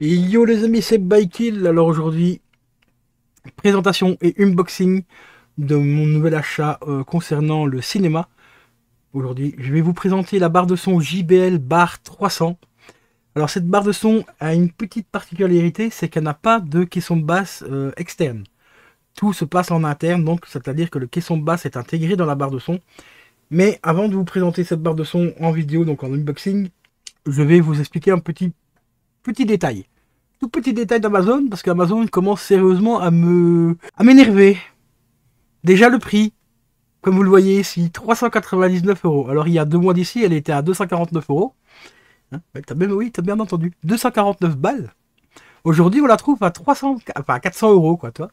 Et yo les amis, c'est Bikeil. Alors aujourd'hui, présentation et unboxing de mon nouvel achat concernant le cinéma. Aujourd'hui, je vais vous présenter la barre de son JBL Bar 300. Alors cette barre de son a une petite particularité, c'est qu'elle n'a pas de caisson de basse externe. Tout se passe en interne, donc c'est-à-dire que le caisson de basse est intégré dans la barre de son. Mais avant de vous présenter cette barre de son en vidéo, donc en unboxing, je vais vous expliquer un petit détail. Tout petit détail d'Amazon, parce qu'Amazon commence sérieusement à m'énerver. Déjà le prix, comme vous le voyez ici, 399 euros. Alors il y a 2 mois d'ici, elle était à 249 euros. Hein, oui, t'as bien entendu. 249 balles. Aujourd'hui, on la trouve à 300, enfin 400 euros, quoi, toi.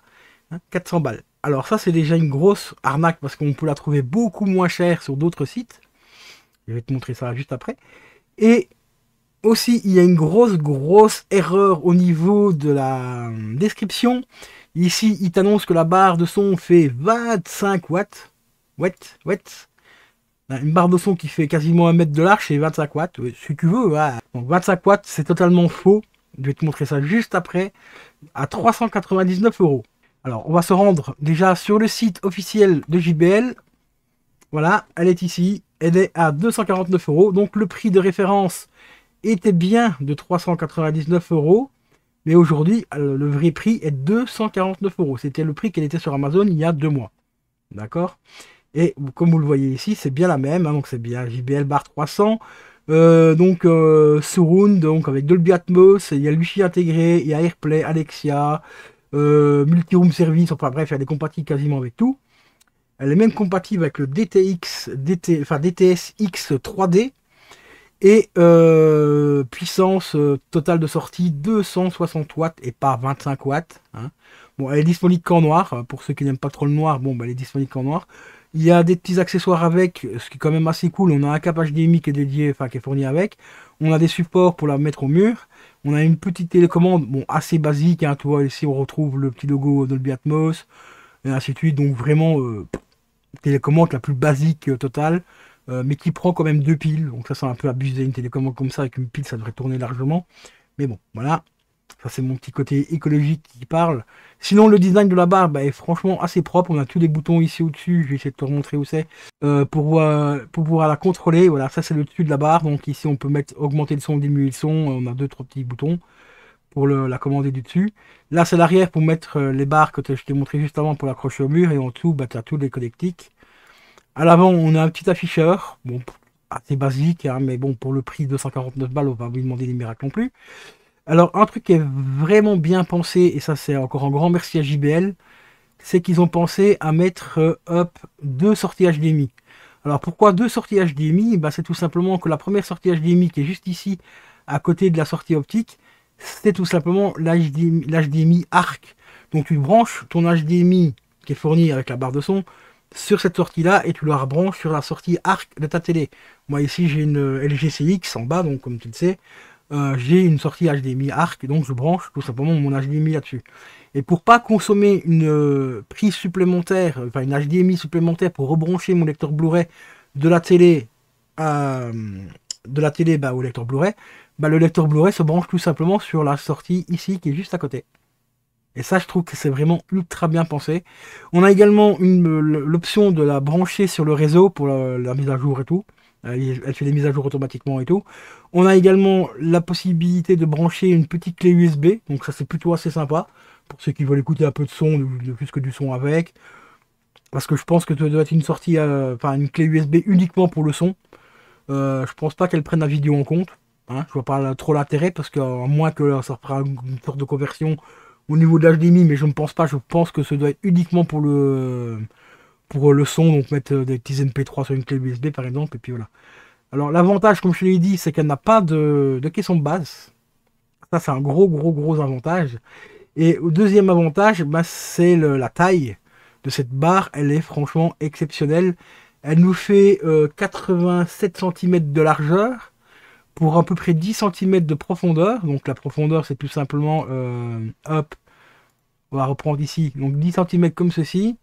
Hein, 400 balles. Alors ça, c'est déjà une grosse arnaque, parce qu'on peut la trouver beaucoup moins chère sur d'autres sites. Je vais te montrer ça juste après. Et aussi, il y a une grosse erreur au niveau de la description. Ici, il t'annonce que la barre de son fait 25 watts. Watts. Une barre de son qui fait quasiment 1 mètre de large, c'est 25 watts. Si tu veux, ouais. Donc 25 watts, c'est totalement faux. Je vais te montrer ça juste après, à 399 euros. Alors, on va se rendre déjà sur le site officiel de JBL. Voilà, elle est ici. Elle est à 249 euros. Donc, le prix de référence était bien de 399 euros, mais aujourd'hui, le vrai prix est 249 euros. C'était le prix qu'elle était sur Amazon il y a 2 mois. D'accord. Et comme vous le voyez ici, c'est bien la même, hein, donc c'est bien JBL Bar 300. Surround, donc avec Dolby Atmos, il y a le Wi-Fi intégré, il y a AirPlay, Alexia, Multi-Room Service, enfin bref, elle est compatible quasiment avec tout. Elle est même compatible avec le DTS X 3D. Et puissance totale de sortie 260 watts et pas 25 watts. Hein. Bon, elle est disponible qu'en noir. Pour ceux qui n'aiment pas trop le noir, bon, bah, elle est disponible qu'en noir. Il y a des petits accessoires avec, ce qui est quand même assez cool. On a un câble HDMI qui est dédié, enfin qui est fourni avec. On a des supports pour la mettre au mur. On a une petite télécommande, bon, assez basique. Hein, tu vois, ici on retrouve le petit logo Dolby Atmos et ainsi de suite. Donc vraiment, télécommande la plus basique totale, mais qui prend quand même 2 piles. Donc ça, c'est un peu abusé. Une télécommande comme ça avec une pile, ça devrait tourner largement. Mais bon, voilà. Ça, c'est mon petit côté écologique qui parle. Sinon, le design de la barre bah, est franchement assez propre. On a tous les boutons ici au-dessus. Je vais essayer de te remontrer où c'est. Pour pouvoir la contrôler. Voilà, ça, c'est le dessus de la barre. Donc ici, on peut mettre augmenter le son, diminuer le son. On a 2-3 petits boutons pour la commander du dessus. Là, c'est l'arrière pour mettre les barres que je t'ai montré juste avant pour l'accrocher au mur. Et en dessous, bah, tu as tous les connectiques. À l'avant, on a un petit afficheur. Bon, assez basique, hein, mais bon, pour le prix de 149 balles, on va lui demander des miracles non plus. Alors, un truc qui est vraiment bien pensé, et ça, c'est encore un grand merci à JBL, c'est qu'ils ont pensé à mettre 2 sorties HDMI. Alors, pourquoi 2 sorties HDMI? Bah, c'est tout simplement que la première sortie HDMI qui est juste ici, à côté de la sortie optique, c'est tout simplement l'HDMI ARC. Donc, tu branches ton HDMI qui est fourni avec la barre de son sur cette sortie là et tu la rebranches sur la sortie ARC de ta télé. Moi ici j'ai une LG CX en bas, donc comme tu le sais, j'ai une sortie HDMI ARC, donc je branche tout simplement mon HDMI là-dessus. Et pour pas consommer une prise supplémentaire, enfin une HDMI supplémentaire pour rebrancher mon lecteur Blu-ray de la télé à, bah, au lecteur Blu-ray, bah, le lecteur Blu-ray se branche tout simplement sur la sortie ici qui est juste à côté. Et ça, je trouve que c'est vraiment ultra bien pensé. On a également l'option de la brancher sur le réseau pour la mise à jour et tout. Elle fait des mises à jour automatiquement et tout. On a également la possibilité de brancher une petite clé USB. Donc ça, c'est plutôt assez sympa. Pour ceux qui veulent écouter un peu de son, de plus que du son avec. Parce que je pense que ça doit être une sortie, enfin une clé USB uniquement pour le son. Je pense pas qu'elle prenne la vidéo en compte. Hein, je vois pas trop l'intérêt parce qu'à moins que ça fera une sorte de conversion au niveau de l'HDMI, mais je ne pense pas. Je pense que ça doit être uniquement pour le son, donc mettre des petits MP3 sur une clé USB par exemple, et puis voilà. Alors l'avantage, comme je te l'ai dit, c'est qu'elle n'a pas de caisson de base. Ça, c'est un gros avantage. Et au deuxième avantage, bah, c'est la taille de cette barre. Elle est franchement exceptionnelle. Elle nous fait 87 cm de largeur pour à peu près 10 cm de profondeur. Donc la profondeur, c'est tout simplement, hop, on va reprendre ici, donc 10 cm comme ceci.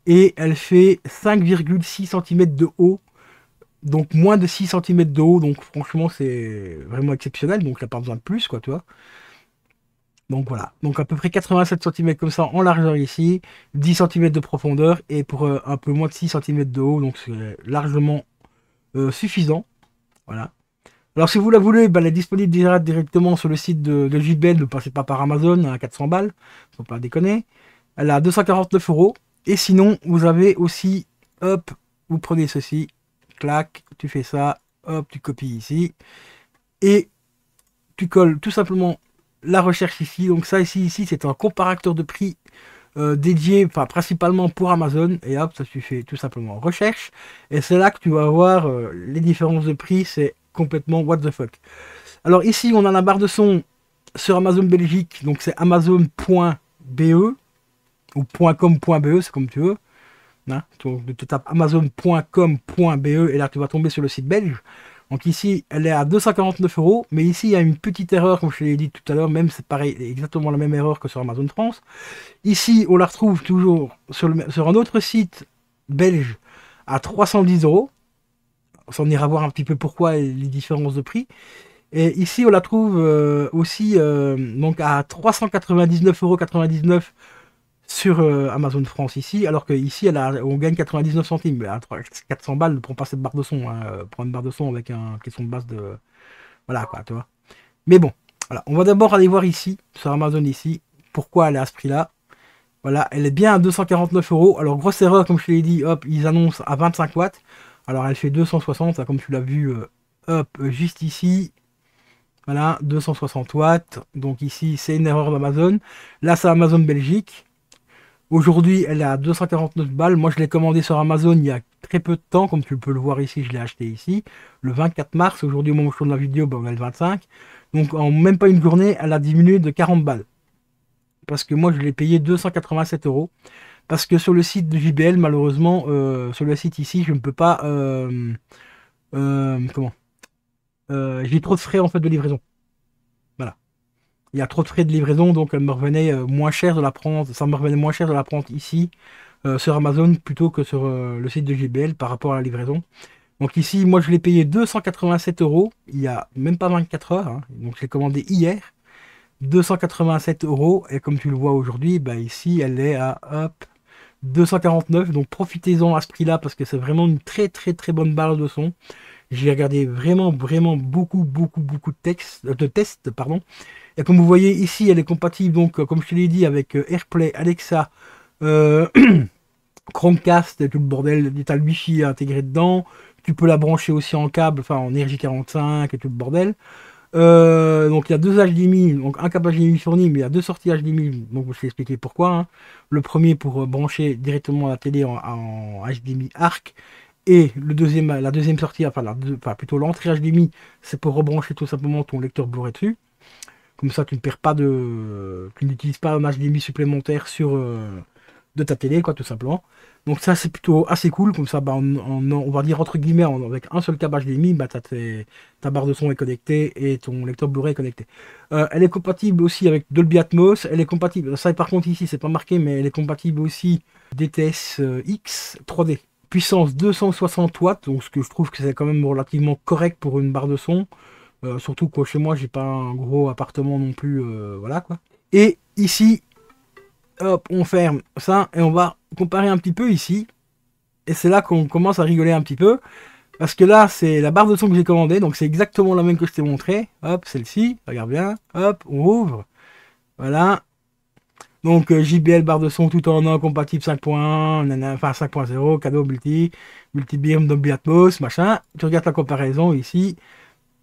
Et elle fait 5,6 cm de haut. Donc moins de 6 cm de haut. Donc franchement, c'est vraiment exceptionnel. Donc il n'y a pas besoin de plus, quoi, tu vois. Donc voilà, donc à peu près 87 cm comme ça en largeur ici, 10 cm de profondeur et pour un peu moins de 6 cm de haut, donc c'est largement suffisant. Voilà. Alors si vous la voulez, bah, elle est disponible directement sur le site de JBL, ne passez pas par Amazon à 400 balles, faut pas déconner. Elle a 249 euros. Et sinon, vous avez aussi, hop, vous prenez ceci, clac, tu fais ça, hop, tu copies ici, et tu colles tout simplement la recherche ici. Donc ça ici c'est un comparateur de prix dédié, enfin principalement pour Amazon. Et hop, ça tu fais tout simplement recherche. Et c'est là que tu vas voir les différences de prix. C'est complètement what the fuck. Alors ici, on a la barre de son sur Amazon Belgique. Donc c'est amazon.be ou .com.be, c'est comme tu veux. Hein, tu tapes amazon.com.be et là tu vas tomber sur le site belge. Donc ici elle est à 249 euros, mais ici il y a une petite erreur comme je l'ai dit tout à l'heure, même c'est pareil, exactement la même erreur que sur Amazon France. Ici on la retrouve toujours sur un autre site belge à 310 euros. On ira voir un petit peu pourquoi les différences de prix. Et ici on la trouve aussi donc à 399,99 € sur Amazon France ici, alors qu'ici on gagne 99 centimes. Mais à 400 balles, ne prends pas cette barre de son. Hein, prends une barre de son avec un caisson de base de. Voilà quoi, tu vois. Mais bon, voilà. On va d'abord aller voir ici, sur Amazon ici, pourquoi elle est à ce prix-là. Voilà, elle est bien à 249 euros. Alors, grosse erreur, comme je te l'ai dit, hop, ils annoncent à 25 watts. Alors, elle fait 260, là, comme tu l'as vu, hop, juste ici. Voilà, 260 watts. Donc ici, c'est une erreur d'Amazon. Là, c'est Amazon Belgique. Aujourd'hui, elle est à 249 balles. Moi, je l'ai commandé sur Amazon il y a très peu de temps. Comme tu peux le voir ici, je l'ai acheté ici. Le 24 mars. Aujourd'hui, au moment où je tourne la vidéo, on est le 25. Donc, en même pas une journée, elle a diminué de 40 balles. Parce que moi, je l'ai payé 287 euros. Parce que sur le site de JBL, malheureusement, sur le site ici, je ne peux pas... comment j'ai trop de frais en fait de livraison. Voilà. Il y a trop de frais de livraison, donc elle me revenait moins cher de la prendre. Ça me revenait moins cher de la prendre ici sur Amazon plutôt que sur le site de JBL par rapport à la livraison. Donc ici, moi je l'ai payé 287 euros il y a même pas 24 heures. Hein. Donc j'ai commandé hier 287 euros et comme tu le vois aujourd'hui, bah ici elle est à hop, 249. Donc profitez-en à ce prix-là parce que c'est vraiment une très très très bonne barre de son. J'ai regardé vraiment vraiment beaucoup de tests, pardon. Et comme vous voyez ici, elle est compatible donc comme je te l'ai dit avec AirPlay, Alexa. Euh, Chromecast, tout le bordel, t'as le Wi-Fi intégré dedans, tu peux la brancher aussi en câble, enfin en RJ45 et tout le bordel. Donc il y a deux HDMI, donc un câble HDMI fourni, mais il y a deux sorties HDMI, donc je vais expliquer pourquoi. Hein. Le premier pour brancher directement la télé en HDMI ARC, et la deuxième sortie, enfin plutôt l'entrée HDMI, c'est pour rebrancher tout simplement ton lecteur Blu-ray dessus. Comme ça, tu ne perds pas tu n'utilises pas un HDMI supplémentaire sur de ta télé, quoi, tout simplement. Donc ça, c'est plutôt assez cool. Comme ça, bah, on va dire entre guillemets, avec un seul câble HDMI, bah, ta barre de son est connectée et ton lecteur Blu-ray est connecté. Elle est compatible aussi avec Dolby Atmos. Elle est compatible. Ça, par contre, ici, c'est pas marqué, mais elle est compatible aussi DTS X 3D. Puissance 260 watts, donc ce que je trouve que c'est quand même relativement correct pour une barre de son. Surtout que chez moi, j'ai pas un gros appartement non plus, voilà quoi. Et ici, hop, on ferme ça et on va comparer un petit peu ici. Et c'est là qu'on commence à rigoler un petit peu. Parce que là, c'est la barre de son que j'ai commandée. Donc c'est exactement la même que je t'ai montré. Hop, celle-ci. Regarde bien. Hop, on ouvre. Voilà. Donc JBL barre de son tout en un, compatible 5.1, enfin 5.0, cadeau multi-beam, Dolby Atmos, machin. Tu regardes la comparaison ici.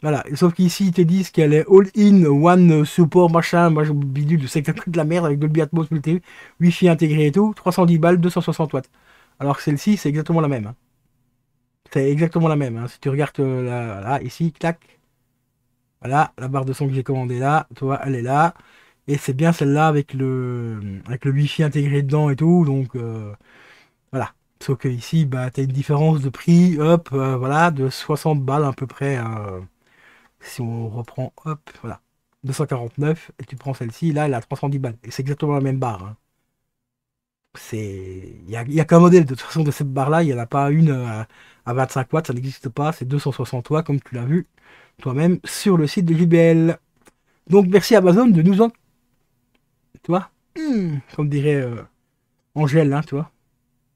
Voilà, sauf qu'ici ils te disent qu'elle est all-in, one support, machin, moi j'ai bidule, c'est que de la merde avec Dolby Atmos multi, Wi-Fi intégré et tout, 310 balles, 260 watts. Alors que celle-ci, c'est exactement la même. Hein. C'est exactement la même. Hein. Si tu regardes là, ici, clac, voilà, la barre de son que j'ai commandée là, tu vois, elle est là. Et c'est bien celle-là avec le Wi-Fi intégré dedans et tout, donc voilà. Sauf que ici, bah, tu as une différence de prix, hop, voilà, de 60 balles à peu près. Si on reprend, hop, voilà, 249, et tu prends celle-ci, là, elle a 310 balles. Et c'est exactement la même barre. Hein. Il y a qu'un modèle, de toute façon, de cette barre-là. Il n'y en a pas une à 25 watts, ça n'existe pas. C'est 260 watts, comme tu l'as vu toi-même sur le site de JBL. Donc, merci Amazon de nous en tu vois. Comme dirait Angèle, hein, tu vois.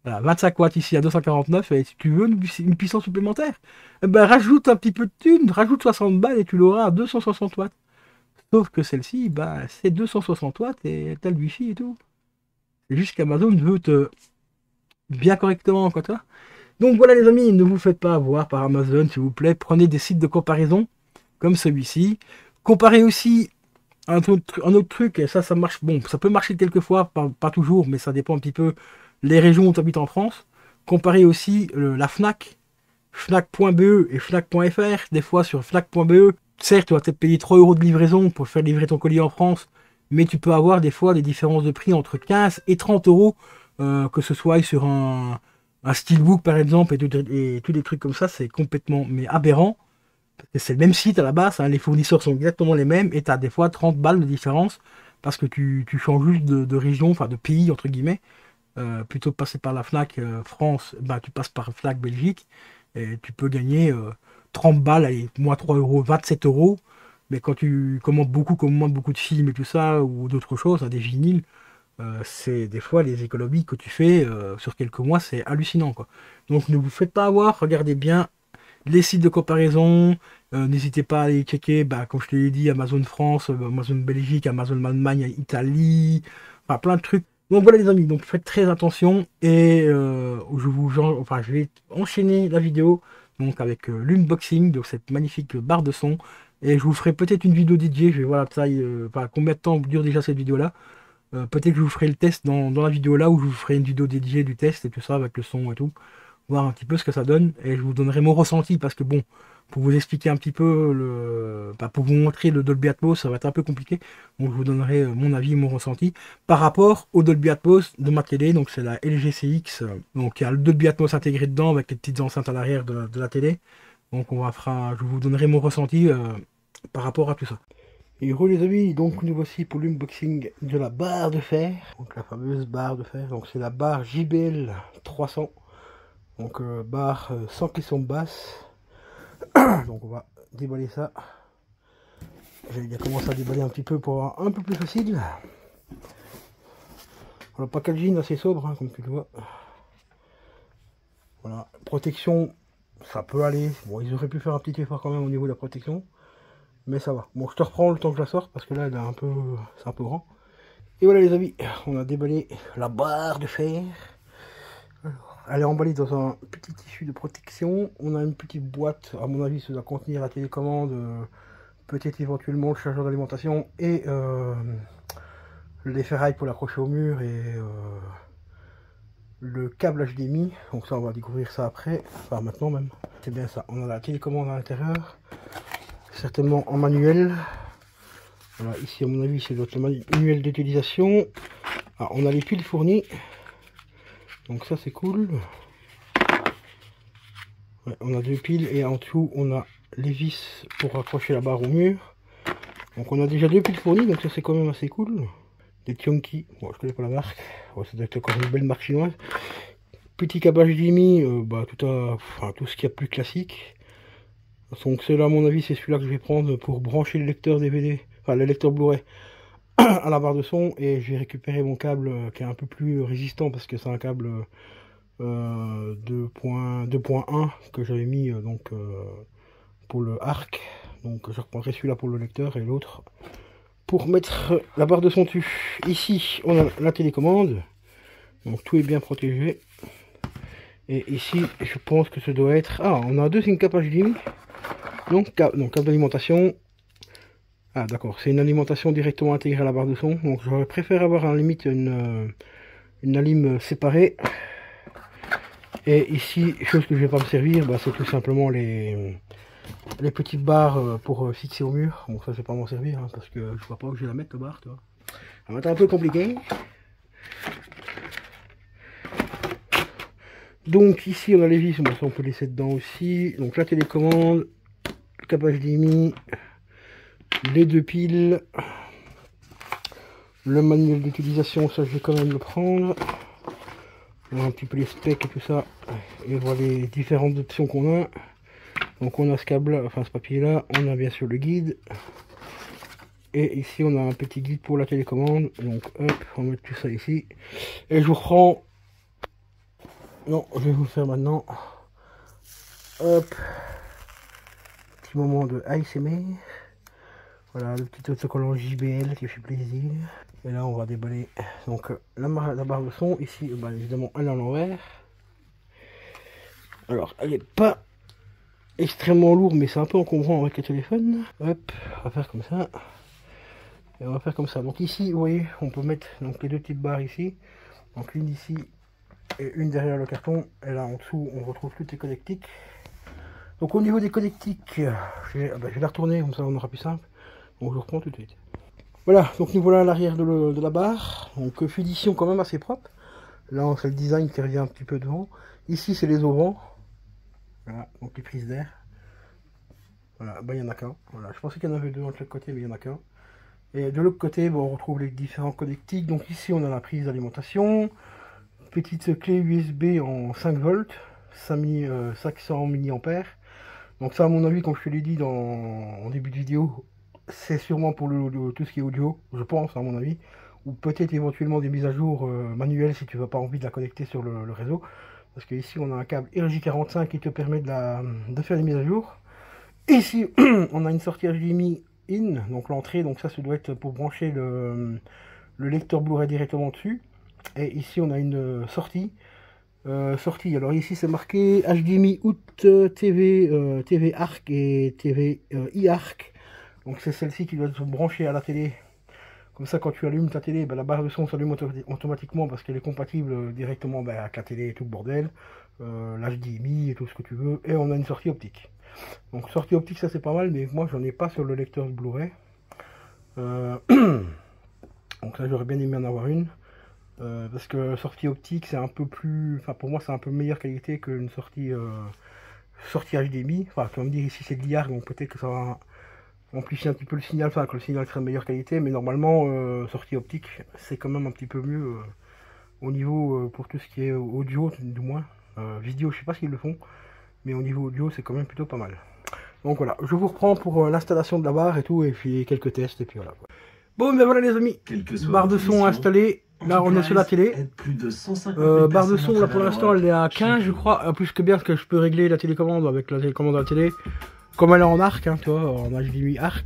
Voilà, 25 watts ici à 249, et si tu veux une puissance supplémentaire, eh ben, rajoute un petit peu de thune, rajoute 60 balles et tu l'auras à 260 watts. Sauf que celle-ci, bah, c'est 260 watts et t'as le wifi et tout. C'est juste qu'Amazon veut te bien correctement, quoi, toi. Donc voilà les amis, ne vous faites pas avoir par Amazon, s'il vous plaît. Prenez des sites de comparaison, comme celui-ci. Comparez aussi un autre truc, et ça marche, bon, ça peut marcher quelquefois, pas toujours, mais ça dépend un petit peu les régions où tu habites en France. Comparez aussi la Fnac, Fnac.be et Fnac.fr. Des fois sur Fnac.be, certes, tu vas peut-être payer 3 € de livraison pour faire livrer ton colis en France, mais tu peux avoir des fois des différences de prix entre 15 et 30 euros, que ce soit sur un steelbook par exemple, et tous des trucs comme ça, c'est complètement mais aberrant. C'est le même site à la base, hein, les fournisseurs sont exactement les mêmes, et tu as des fois 30 balles de différence, parce que tu changes juste de région, enfin de pays, entre guillemets. Plutôt que passer par la Fnac France, bah, tu passes par Fnac Belgique, et tu peux gagner 30 balles, allez, moins 3 euros, 27 euros. Mais quand tu commandes beaucoup de films et tout ça, ou d'autres choses, hein, des vinyles, c'est des fois les économies que tu fais sur quelques mois, c'est hallucinant, quoi. Donc ne vous faites pas avoir, regardez bien les sites de comparaison. N'hésitez pas à aller checker, bah, comme je te l'ai dit, Amazon France, Amazon Belgique, Amazon Allemagne, Italie, enfin plein de trucs. Donc voilà les amis, donc faites très attention, et je vais enchaîner la vidéo donc avec l'unboxing de cette magnifique barre de son, et je vous ferai peut-être une vidéo DJ. Je vais voir la taille, enfin combien de temps dure déjà cette vidéo là. Peut-être que je vous ferai le test dans la vidéo là, où je vous ferai une vidéo DJ du test et tout ça avec le son et tout, voir un petit peu ce que ça donne, et je vous donnerai mon ressenti, parce que bon, pour vous expliquer un petit peu pour vous montrer le Dolby Atmos, ça va être un peu compliqué. Donc je vous donnerai mon avis et mon ressenti par rapport au Dolby Atmos de ma télé. Donc c'est la LG CX, donc il y a le Dolby Atmos intégré dedans avec les petites enceintes à l'arrière de la télé. Donc je vous donnerai mon ressenti par rapport à tout ça. Et re les amis, donc nous voici pour l'unboxing de la barre de fer, donc la fameuse barre de fer. Donc c'est la barre JBL 300. Donc barre sans caisson de basse. Donc on va déballer ça. J'ai déjà commencé à déballer un petit peu pour avoir un peu plus facile. Voilà, packaging assez sobre, hein, comme tu le vois. Voilà, protection, ça peut aller. Bon, ils auraient pu faire un petit effort quand même au niveau de la protection, mais ça va. Bon, je te reprends le temps que je la sorte, parce que là, c'est un peu grand. Et voilà les amis, on a déballé la barre de fer. Elle est emballée dans un petit tissu de protection. On a une petite boîte, à mon avis ça doit contenir la télécommande, peut-être éventuellement le chargeur d'alimentation, et les ferrailles pour l'accrocher au mur, et le câble HDMI. Donc ça on va découvrir ça après, enfin maintenant même. C'est bien ça, on a la télécommande à l'intérieur, certainement en manuel. Voilà, ici à mon avis c'est notre manuel d'utilisation. Ah, on a les piles fournies. Donc ça c'est cool. Ouais, on a 2 piles, et en dessous on a les vis pour accrocher la barre au mur. Donc on a déjà 2 piles fournies, donc ça c'est quand même assez cool. Des Tionki, bon je connais pas la marque, ouais, ça doit être encore une belle marque chinoise. Petit câblage HDMI, tout ce qu'il y a plus classique. Donc celui-là à mon avis c'est celui-là que je vais prendre pour brancher le lecteur DVD, enfin le lecteur Blu-ray à la barre de son, et je vais récupérer mon câble qui est un peu plus résistant, parce que c'est un câble 2.1 que j'avais mis pour le arc. Donc je reprendrai celui-là pour le lecteur, et l'autre pour mettre la barre de son dessus. Ici on a la télécommande, donc tout est bien protégé. Et ici je pense que ce doit être, on a deux signes cap HDMI, donc câble d'alimentation. Ah d'accord, c'est une alimentation directement intégrée à la barre de son. Donc j'aurais préféré avoir en limite une alim séparée. Et ici, chose que je vais pas me servir, c'est tout simplement les petites barres pour fixer au mur. Bon ça je vais pas m'en servir, hein, parce que je vois pas où je vais la mettre, la barre, tu vois. Ça va être un peu compliqué. Donc ici on a les vis, bon, ça on peut laisser dedans aussi. Donc la télécommande, le câble HDMI, les 2 piles, le manuel d'utilisation, ça je vais quand même le prendre. On a un petit peu les specs et tout ça, et voilà les différentes options qu'on a. Donc on a ce câble, enfin ce papier là, on a bien sûr le guide, Et ici on a un petit guide pour la télécommande. Donc hop, on va mettre tout ça ici. Et je vous reprends. Non, je vais vous le faire maintenant. Hop. Petit moment de ASMR. Voilà, le petit autocollant JBL qui fait plaisir. Et là on va déballer donc la barre de son. Ici, bah, évidemment elle est à l'envers. Alors elle n'est pas extrêmement lourde, mais c'est un peu encombrant avec le téléphone. Hop, on va faire comme ça. Et on va faire comme ça. Donc ici, vous voyez, on peut mettre donc les deux petites barres ici. Donc une ici et une derrière le carton. Et là en dessous, on retrouve toutes les connectiques. Donc au niveau des connectiques, je vais la retourner, comme ça on aura plus simple. Donc je reprends tout de suite. Voilà, donc nous voilà à l'arrière de la barre. Donc finition quand même assez propre. Là c'est le design qui revient un petit peu devant. Ici c'est les auvents. Voilà, donc les prises d'air. Voilà, bah il y en a qu'un. Voilà, je pensais qu'il y en avait deux de l'autre côté, mais il y en a qu'un. Et de l'autre côté, bon, on retrouve les différents connectiques. Donc ici on a la prise d'alimentation. Petite clé USB en 5 volts, 500 mAh. Donc ça à mon avis, comme je te l'ai dit en début de vidéo, c'est sûrement pour tout ce qui est audio, je pense à mon avis. Ou peut-être éventuellement des mises à jour manuelles si tu n'as pas envie de la connecter sur le réseau. Parce que ici on a un câble RJ45 qui te permet de faire des mises à jour. Ici on a une sortie HDMI in, donc l'entrée, donc ça doit être pour brancher le lecteur Blu-ray directement dessus. Et ici on a une sortie. Alors ici c'est marqué HDMI out TV, TV ARC et TV iARC. Donc c'est celle-ci qui doit se brancher à la télé. Comme ça quand tu allumes ta télé, la barre de son s'allume automatiquement parce qu'elle est compatible directement avec la télé et tout le bordel. L'HDMI et tout ce que tu veux. Et on a une sortie optique. Donc sortie optique ça c'est pas mal, mais moi j'en ai pas sur le lecteur Blu-ray. Donc là j'aurais bien aimé en avoir une. Parce que sortie optique c'est un peu plus, enfin pour moi c'est un peu meilleure qualité qu'une sortie HDMI. Enfin tu vas me dire ici c'est de l'IAR, donc peut-être que ça va amplifier un petit peu le signal, enfin que le signal serait de meilleure qualité, mais normalement sortie optique c'est quand même un petit peu mieux au niveau pour tout ce qui est audio du moins. Vidéo je sais pas s'ils le font, mais au niveau audio c'est quand même plutôt pas mal. Donc voilà, je vous reprends pour l'installation de la barre et tout, et puis quelques tests et puis voilà. Bon ben voilà les amis, barre de son installée. Là on est sur la télé. Barre de son là pour l'instant elle est à 15 je crois. Plus que bien parce que je peux régler la télécommande avec la télécommande de la télé. Comme elle est en arc, hein, tu vois, en HDMI arc.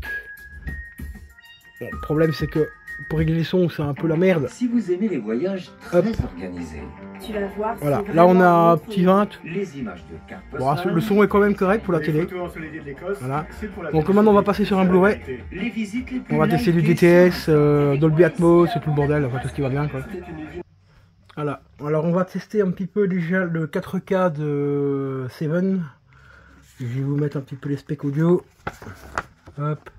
Bon, le problème c'est que pour régler les sons c'est un peu la merde. Si vous aimez les voyages très organisés, tu vas voir. Voilà, là on a un petit 20. Les images de cartes Bon, postales, le son est quand même correct pour la télé. Voilà. Donc maintenant on va passer sur un Blu-ray. les visites les plus On va tester du DTS, Dolby Atmos et tout le bordel, enfin tout ce qui va bien quoi. Voilà, alors on va tester un petit peu déjà le 4K de Seven. Je vais vous mettre un petit peu les specs audio. Hop.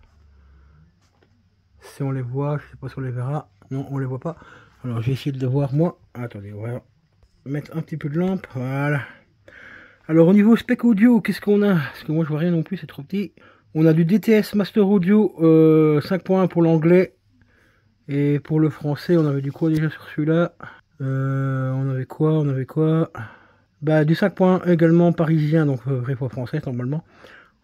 Si on les voit, je sais pas si on les verra. Non, on les voit pas. Alors j'ai essayé de les voir moi. Attendez, on va mettre un petit peu de lampe. Voilà. Alors au niveau spec audio, qu'est-ce qu'on a? Parce que moi je vois rien non plus, c'est trop petit. On a du DTS Master Audio 5.1 pour l'anglais. Et pour le français, on avait du quoi déjà sur celui-là? On avait quoi? Bah du 5.1 également parisien, donc vrai fois français normalement.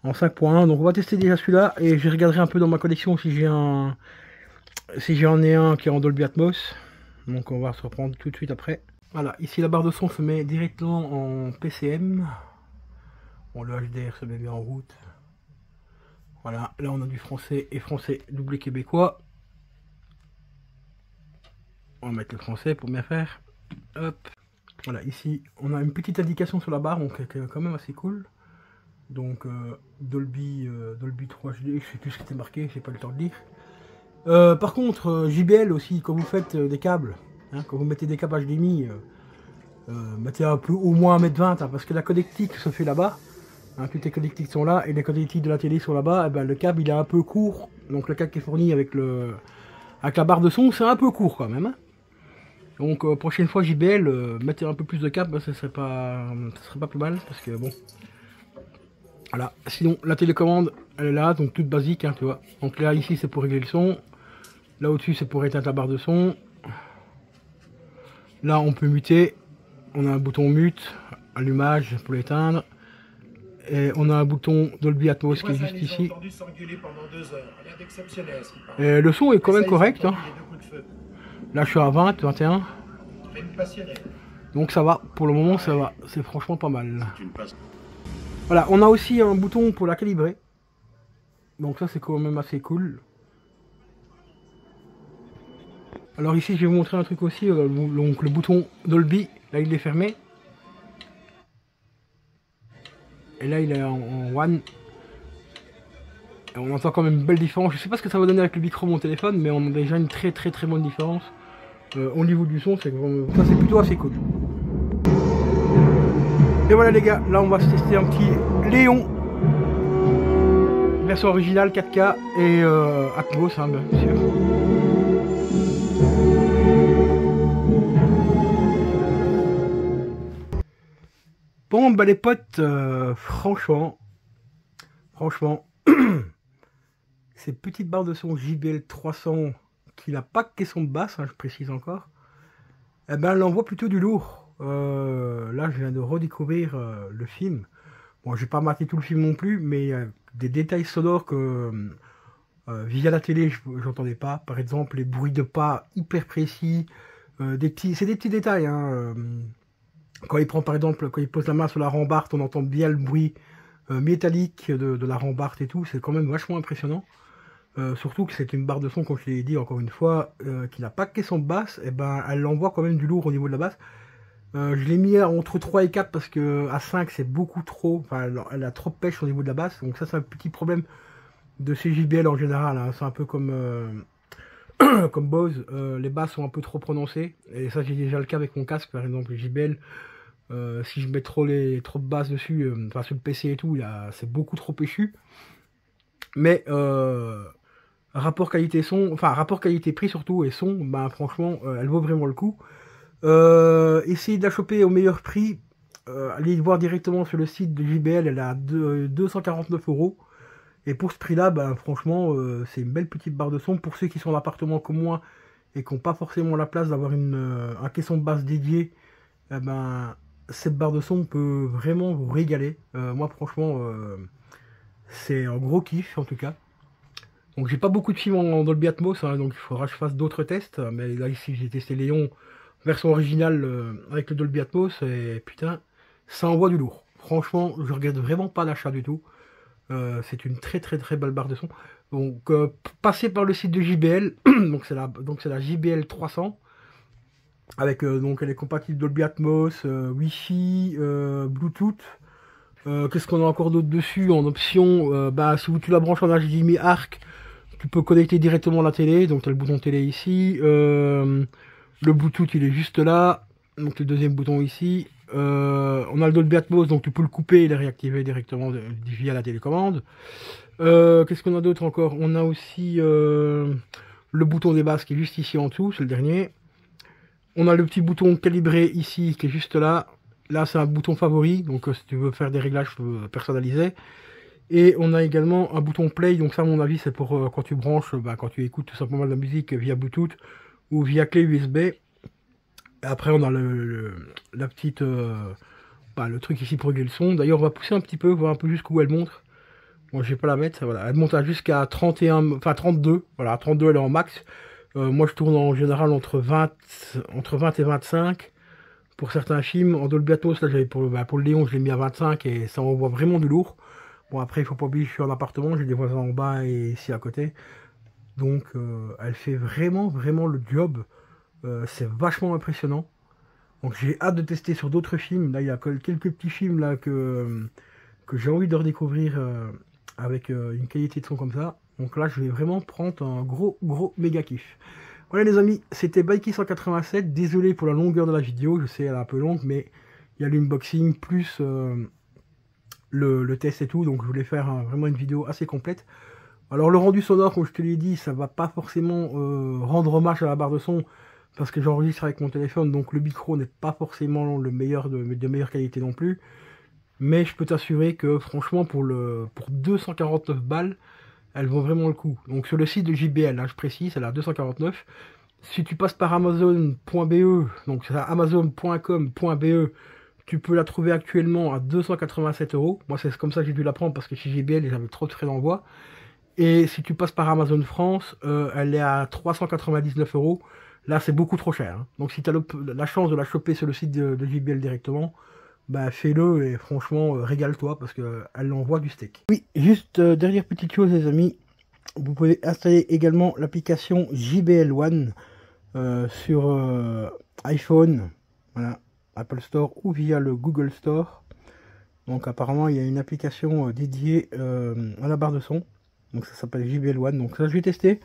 En 5.1, donc on va tester déjà celui-là. Et je regarderai un peu dans ma collection si j'ai un... Si j'en ai un qui est en Dolby Atmos. Donc on va se reprendre tout de suite après. Voilà, ici la barre de son se met directement en PCM. Bon, le HDR se met bien en route. Voilà, là on a du français et français doublé québécois. On va mettre le français pour bien faire. Hop. Voilà, ici on a une petite indication sur la barre, donc qui est quand même assez cool. Donc Dolby 3HD, je sais plus ce qui était marqué, j'ai pas le temps de lire. Par contre, JBL aussi, quand vous faites des câbles, hein, quand vous mettez des câbles HDMI, mettez un peu au moins 1m20, hein, parce que la connectique se fait là-bas. Hein, toutes les connectiques sont là, et les connectiques de la télé sont là-bas. Le câble il est un peu court, donc le câble qui est fourni avec la barre de son, c'est un peu court quand même. Hein. Donc prochaine fois JBL, mettez un peu plus de câbles, ça serait pas plus mal, parce que bon. Voilà, sinon la télécommande elle est là, donc toute basique, hein, tu vois. Donc là ici c'est pour régler le son, là au-dessus c'est pour éteindre la barre de son. Là on peut muter, on a un bouton mute, allumage pour l'éteindre. Et on a un bouton Dolby Atmos qui est juste ici. Et le son est quand même correct. Hein. Là je suis à 20, 21. Donc ça va, pour le moment ça va, c'est franchement pas mal. Voilà, on a aussi un bouton pour la calibrer. Donc ça c'est quand même assez cool. Alors ici je vais vous montrer un truc aussi, donc le bouton Dolby, là il est fermé. Et là il est en one. Et on entend quand même une belle différence. Je sais pas ce que ça va donner avec le micro de mon téléphone, mais on a déjà une très bonne différence. Au niveau du son, ça c'est plutôt assez cool. Et voilà les gars, là on va se tester un petit Léon. Version originale 4K et Atmos, hein, bien sûr. Bon bah les potes, franchement, ces petites barres de son JBL 300 qui n'a pas que son de basse, hein, je précise encore, eh ben elle envoie plutôt du lourd. Là je viens de redécouvrir le film. Bon, je vais pas mater tout le film non plus, mais des détails sonores que via la télé j'entendais pas. Par exemple les bruits de pas hyper précis, c'est des petits détails. Hein, quand il prend par exemple, quand il pose la main sur la rambarde, on entend bien le bruit métallique de la rambarde et tout. C'est quand même vachement impressionnant. Surtout que c'est une barre de son, comme je l'ai dit encore une fois, qui n'a pas que son basse, et ben elle envoie quand même du lourd au niveau de la basse. Je l'ai mis entre 3 et 4 parce que à 5 c'est beaucoup trop, enfin elle a trop de pêche au niveau de la basse, donc ça c'est un petit problème de ces JBL en général, hein. C'est un peu comme comme Bose, les basses sont un peu trop prononcées, et ça j'ai déjà le cas avec mon casque par exemple, les JBL, si je mets trop de basses dessus, enfin sur le PC et tout, c'est beaucoup trop péchu, mais rapport qualité-son, enfin rapport qualité-prix surtout et son, ben franchement elle vaut vraiment le coup. Essayez de la choper au meilleur prix, allez voir directement sur le site de JBL, elle est à 249 €. Et pour ce prix là, ben, franchement c'est une belle petite barre de son. Pour ceux qui sont en appartement comme moi et qui n'ont pas forcément la place d'avoir un caisson de basse dédié, eh ben, cette barre de son peut vraiment vous régaler. Moi franchement c'est un gros kiff en tout cas. Donc j'ai pas beaucoup de films en Dolby Atmos, hein, donc il faudra que je fasse d'autres tests. Mais là ici j'ai testé Léon version originale avec le Dolby Atmos et putain, ça envoie du lourd. Franchement, je regrette vraiment pas l'achat du tout. C'est une très belle barre de son. Donc passez par le site de JBL, donc c'est la JBL 300 avec donc elle est compatible Dolby Atmos, Wi-Fi, Bluetooth. Qu'est-ce qu'on a encore d'autre dessus en option? Bah si tu la branches en HDMI ARC, tu peux connecter directement la télé, donc tu as le bouton télé ici, le Bluetooth il est juste là, donc le deuxième bouton ici, on a le Dolby Atmos, donc tu peux le couper et le réactiver directement via la télécommande. Qu'est-ce qu'on a d'autre encore? On a aussi le bouton des basses qui est juste ici en dessous, c'est le dernier. On a le petit bouton calibré ici qui est juste là. Là c'est un bouton favori, donc si tu veux faire des réglages personnalisés. Et on a également un bouton play, donc ça à mon avis c'est pour quand tu branches, quand tu écoutes tout simplement de la musique via Bluetooth ou via clé USB. Et après on a la petite, le truc ici pour régler le son. D'ailleurs on va pousser un petit peu, voir un peu jusqu'où elle monte. Moi je vais pas la mettre, voilà, elle monte jusqu'à 31, enfin 32, voilà 32 elle est en max. Moi je tourne en général entre 20 et 25 pour certains films. En Dolby Atmos là j'avais pour le Léon je l'ai mis à 25 et ça envoie vraiment du lourd. Bon après il faut pas oublier que je suis en appartement, j'ai des voisins en bas et ici à côté. Donc elle fait vraiment le job. C'est vachement impressionnant. Donc j'ai hâte de tester sur d'autres films. Là il y a quelques petits films là que j'ai envie de redécouvrir avec une qualité de son comme ça. Donc là je vais vraiment prendre un gros méga kiff. Voilà les amis, c'était Bikey187. Désolé pour la longueur de la vidéo, je sais elle est un peu longue, mais il y a l'unboxing plus le test et tout, donc je voulais faire vraiment une vidéo assez complète. Alors le rendu sonore, comme je te l'ai dit, ça va pas forcément rendre hommage à la barre de son, parce que j'enregistre avec mon téléphone, donc le micro n'est pas forcément le meilleur de meilleure qualité non plus. Mais je peux t'assurer que franchement pour 249 balles, elles vaut vraiment le coup. Donc sur le site de JBL, là je précise, elle est à 249. Si tu passes par Amazon.be, donc c'est amazon.com.be, Tu peux la trouver actuellement à 287 €. Moi, c'est comme ça que j'ai dû la prendre parce que chez JBL, ils avaient trop de frais d'envoi. Et si tu passes par Amazon France, elle est à 399 €. Là, c'est beaucoup trop cher, hein. Donc, si tu as la chance de la choper sur le site de JBL directement, bah fais-le et franchement, régale-toi parce qu'elle envoie du steak. Oui, juste dernière petite chose, les amis. Vous pouvez installer également l'application JBL One sur iPhone, voilà, Apple Store ou via le Google Store. Donc apparemment il y a une application dédiée à la barre de son. Donc ça s'appelle JBL One. Donc ça je vais tester,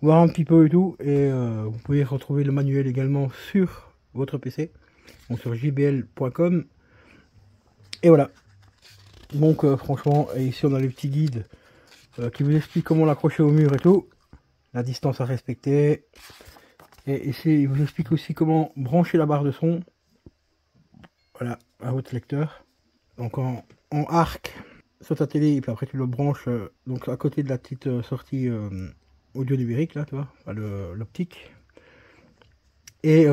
voir un petit peu et tout. Et vous pouvez retrouver le manuel également sur votre PC. Donc sur jbl.com. Et voilà. Donc franchement, et ici on a les petits guides qui vous expliquent comment l'accrocher au mur et tout. La distance à respecter. Et ici il vous explique aussi comment brancher la barre de son. Voilà, à votre lecteur. Donc en arc sur ta télé, et puis après tu le branches donc à côté de la petite sortie audio numérique là, tu vois, enfin, l'optique. Et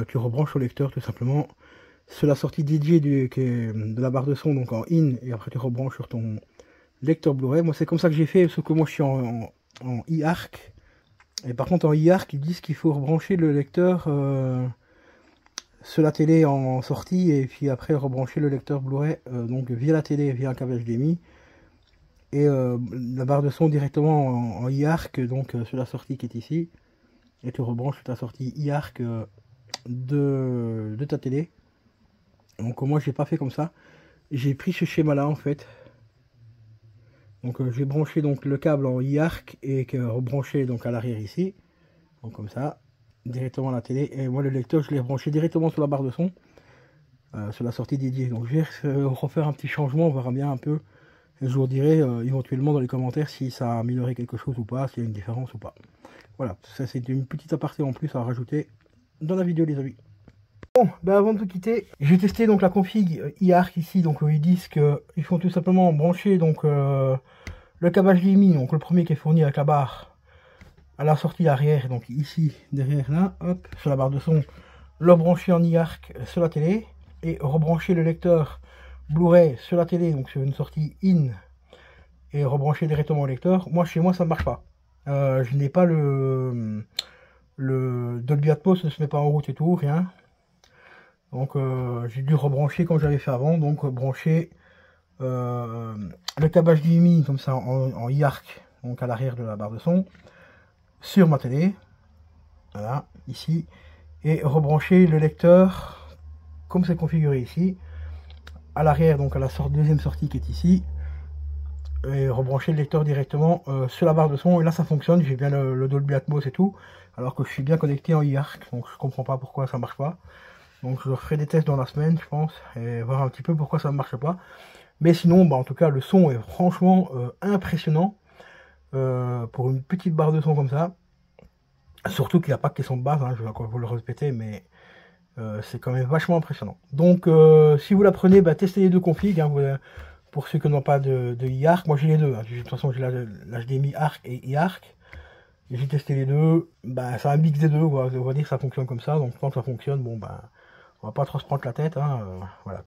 tu rebranches au lecteur tout simplement sur la sortie DJ de la barre de son, donc en in, et après tu rebranches sur ton lecteur Blu-ray. Moi c'est comme ça que j'ai fait, sauf que moi je suis en e-arc. Et par contre en e-arc ils disent qu'il faut rebrancher le lecteur sur la télé en sortie et puis après rebrancher le lecteur Blu-ray donc via la télé, via un câble HDMI, et la barre de son directement en e-arc, donc sur la sortie qui est ici, et tu rebranches ta sortie e-arc de ta télé. Donc moi j'ai pas fait comme ça, j'ai pris ce schéma là en fait. Donc j'ai branché donc le câble en e-arc et rebranché donc à l'arrière ici, donc comme ça directement à la télé, et moi le lecteur je l'ai branché directement sur la barre de son sur la sortie dédiée. Donc je vais refaire un petit changement, on verra bien un peu et je vous dirai éventuellement dans les commentaires si ça a amélioré quelque chose ou pas, s'il y a une différence ou pas. Voilà, ça c'est une petite aparté en plus à rajouter dans la vidéo les amis. Bon, ben avant de vous quitter, j'ai testé donc la config e-arc ici, donc ils disent qu'ils font tout simplement brancher donc le câble HDMI, donc le premier qui est fourni avec la barre, à la sortie arrière, donc ici derrière là, hop, sur la barre de son, le brancher en e-arc sur la télé, et rebrancher le lecteur Blu-ray sur la télé, donc sur une sortie in, et rebrancher directement au lecteur. Moi chez moi ça ne marche pas, je n'ai pas le Dolby Atmos, ne se met pas en route et tout, rien. Donc j'ai dû rebrancher comme j'avais fait avant, donc brancher le câble HDMI comme ça en e-arc, donc à l'arrière de la barre de son, sur ma télé, voilà, ici, et rebrancher le lecteur comme c'est configuré ici, à l'arrière, donc à la deuxième sortie qui est ici, et rebrancher le lecteur directement sur la barre de son, et là ça fonctionne, j'ai bien le Dolby Atmos et tout, alors que je suis bien connecté en e-arc, donc je comprends pas pourquoi ça marche pas. Donc je ferai des tests dans la semaine je pense, et voir un petit peu pourquoi ça ne marche pas. Mais sinon, bah, en tout cas le son est franchement impressionnant pour une petite barre de son comme ça. Surtout qu'il n'y a pas que question de base, hein, je vais encore vous le répéter, mais c'est quand même vachement impressionnant. Donc si vous la prenez, bah, testez les deux configs, hein, pour ceux qui n'ont pas de e-arc. Moi j'ai les deux, hein. De toute façon j'ai l'HDMI arc et e-arc. J'ai testé les deux, bah, c'est un mix des deux, on va dire que ça fonctionne comme ça, donc quand ça fonctionne, bon bah on va pas trop se prendre la tête, hein, voilà.